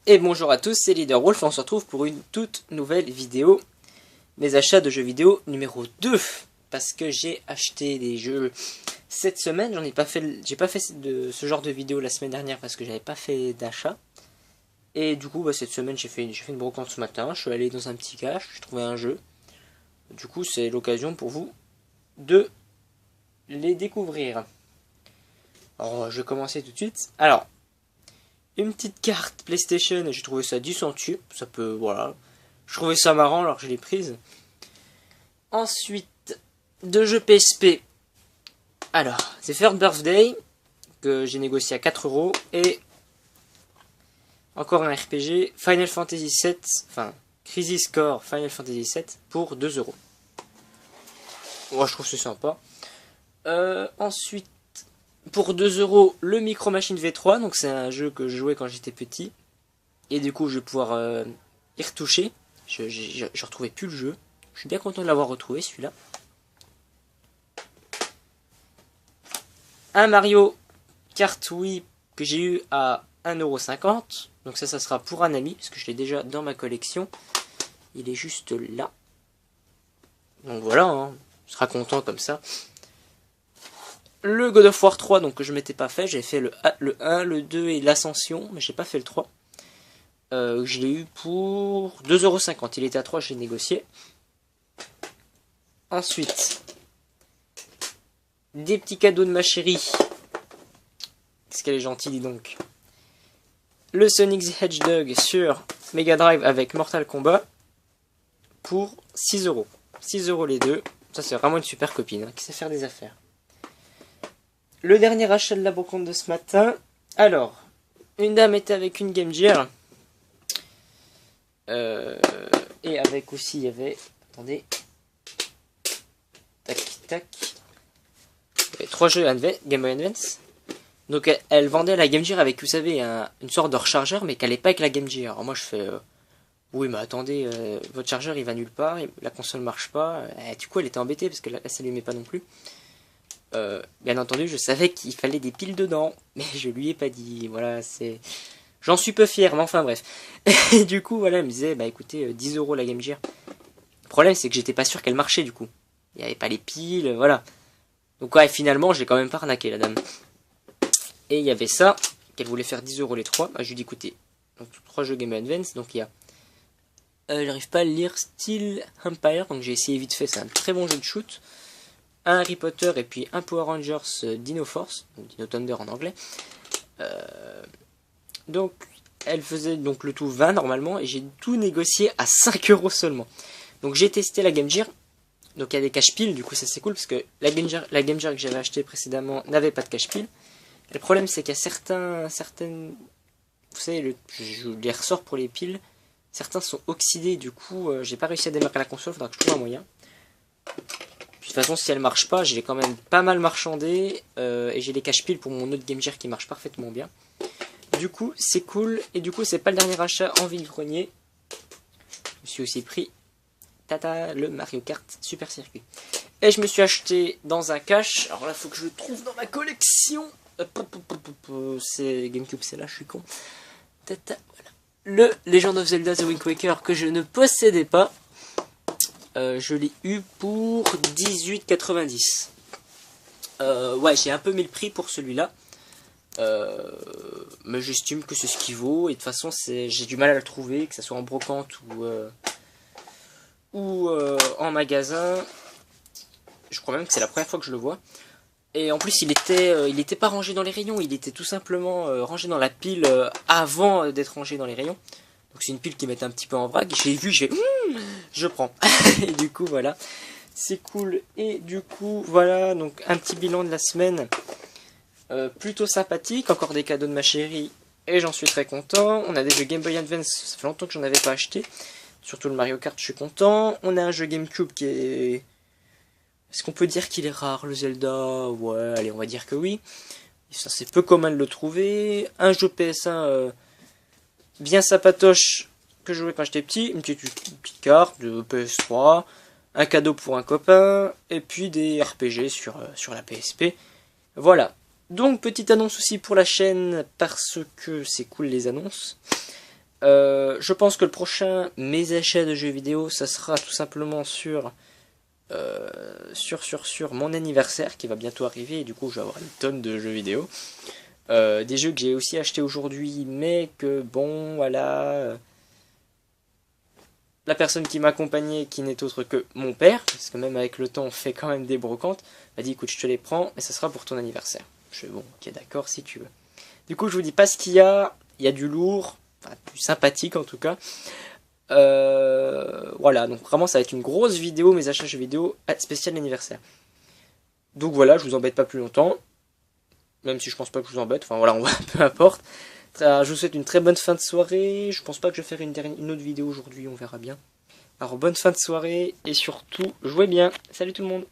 Et bonjour à tous, c'est Leader Wolf, on se retrouve pour une toute nouvelle vidéo. Mes achats de jeux vidéo numéro 2. Parce que j'ai acheté des jeux cette semaine, j'ai pas fait de ce genre de vidéo la semaine dernière parce que j'avais pas fait d'achat. Et du coup, cette semaine, j'ai fait une brocante ce matin, je suis allé dans un petit cache, j'ai trouvé un jeu. Du coup, c'est l'occasion pour vous de les découvrir. Alors, je vais commencer tout de suite. Alors, une petite carte PlayStation, j'ai trouvé ça 10 centimes, ça peut, voilà. Je trouvais ça marrant alors que je l'ai prise. Ensuite, deux jeux PSP. Alors, c'est Third Birthday, que j'ai négocié à 4 euros, et encore un RPG, Final Fantasy VII, enfin, Crisis Core Final Fantasy VII, pour 2 euros. Moi, je trouve c'est sympa. Ensuite, pour 2 euros, le Micro Machine V3, donc c'est un jeu que je jouais quand j'étais petit. Et du coup, je vais pouvoir y retoucher. Je retrouvais plus le jeu. Je suis bien content de l'avoir retrouvé, celui-là. Un Mario Kart Wii que j'ai eu à 1,50 €. Donc ça sera pour un ami, parce que je l'ai déjà dans ma collection. Il est juste là. Donc voilà, hein, je serai content comme ça. Le God of War 3, donc que je m'étais pas fait. J'ai fait le 1, le 2 et l'Ascension, mais j'ai pas fait le 3. Je l'ai eu pour 2,50 €. Il était à 3, j'ai négocié. Ensuite, des petits cadeaux de ma chérie. Qu'est-ce qu'elle est gentille, dis donc. Le Sonic the Hedgehog sur Mega Drive avec Mortal Kombat pour 6 euros. 6 euros les deux. Ça, c'est vraiment une super copine, hein, qui sait faire des affaires. Le dernier achat de la brocante de ce matin. Alors, une dame était avec une Game Gear. Et avec aussi, il y avait... Attendez. Tac, tac. Il y avait 3 jeux Game Boy Advance. Donc elle vendait la Game Gear avec, vous savez, une sorte de rechargeur, mais qu'elle n'est pas avec la Game Gear. Alors moi je fais... oui, mais attendez, votre chargeur il va nulle part, la console marche pas. Du coup elle était embêtée parce que là ça lui met pas non plus. Bien entendu, je savais qu'il fallait des piles dedans, mais je lui ai pas dit. Voilà, c'est... J'en suis peu fier, mais enfin bref. Et du coup, voilà, elle me disait, bah écoutez, 10 euros la Game Gear. Le problème, c'est que j'étais pas sûr qu'elle marchait, du coup. Il n'y avait pas les piles, voilà. Donc ouais, finalement, j'ai quand même pas arnaqué, la dame. Et il y avait ça, qu'elle voulait faire 10 euros les 3. Bah, je lui ai dit, écoutez, donc 3 jeux Game Boy Advance, donc il y a... j'arrive pas à lire Steel Empire, donc j'ai essayé vite fait, c'est un très bon jeu de shoot. Un Harry Potter et puis un Power Rangers Dino Force, donc Dino Thunder en anglais. Donc elle faisait donc le tout 20 normalement et j'ai tout négocié à 5 euros seulement. Donc j'ai testé la Game Gear, donc il y a des cache-piles, du coup ça c'est cool parce que la Game Gear que j'avais acheté précédemment n'avait pas de cache-piles. Le problème c'est qu'il y a certaines, vous savez, les ressorts pour les piles, certains sont oxydés, du coup j'ai pas réussi à démarrer la console, faudra que je trouve un moyen. De toute façon, si elle marche pas, j'ai quand même pas mal marchandé et j'ai les cache-piles pour mon autre Game Gear qui marche parfaitement bien. Du coup, c'est cool et du coup, c'est pas le dernier achat en vide-grenier. Je me suis aussi pris le Mario Kart Super Circuit. Et je me suis acheté dans un cache. Alors là, il faut que je le trouve dans ma collection. C'est GameCube, c'est là, je suis con. Voilà. Le Legend of Zelda The Wind Waker que je ne possédais pas. Je l'ai eu pour 18,90. Ouais, j'ai un peu mis le prix pour celui-là. Mais j'estime que c'est ce qu'il vaut. Et de toute façon, j'ai du mal à le trouver, que ce soit en brocante ou en magasin. Je crois même que c'est la première fois que je le vois. Et en plus, il était pas rangé dans les rayons. Il était tout simplement rangé dans la pile avant d'être rangé dans les rayons. Donc c'est une pile qui mettait un petit peu en vrac. J'ai vu, je prends. Et du coup, voilà. C'est cool. Et du coup, voilà. Donc un petit bilan de la semaine. Plutôt sympathique. Encore des cadeaux de ma chérie. Et j'en suis très content. On a des jeux Game Boy Advance. Ça fait longtemps que j'en avais pas acheté. Surtout le Mario Kart, je suis content. On a un jeu GameCube qui est... Est-ce qu'on peut dire qu'il est rare, le Zelda? Ouais, allez, on va dire que oui. Ça, c'est peu commun de le trouver. Un jeu PS1... bien sympatoche que je jouais quand j'étais petit, une petite carte de PS3, un cadeau pour un copain, et puis des RPG sur la PSP. Voilà. Donc, petite annonce aussi pour la chaîne, parce que c'est cool les annonces. Je pense que le prochain mes achats de jeux vidéo, ça sera tout simplement sur mon anniversaire qui va bientôt arriver, et du coup je vais avoir une tonne de jeux vidéo. Des jeux que j'ai aussi achetés aujourd'hui, mais que bon, voilà, la personne qui m'accompagnait, qui n'est autre que mon père, parce que même avec le temps on fait quand même des brocantes, m'a dit écoute, je te les prends, mais ça sera pour ton anniversaire. Je fais bon, ok, d'accord, si tu veux. Du coup, je vous dis pas ce qu'il y a du lourd, enfin du sympathique en tout cas. Voilà, donc vraiment ça va être une grosse vidéo, mes achats jeux vidéo spécial anniversaire. Donc voilà, je vous embête pas plus longtemps, même si je pense pas que je vous embête, enfin voilà, peu importe. Je vous souhaite une très bonne fin de soirée, je pense pas que je vais faire une autre vidéo aujourd'hui, on verra bien. Alors bonne fin de soirée, et surtout, jouez bien, salut tout le monde.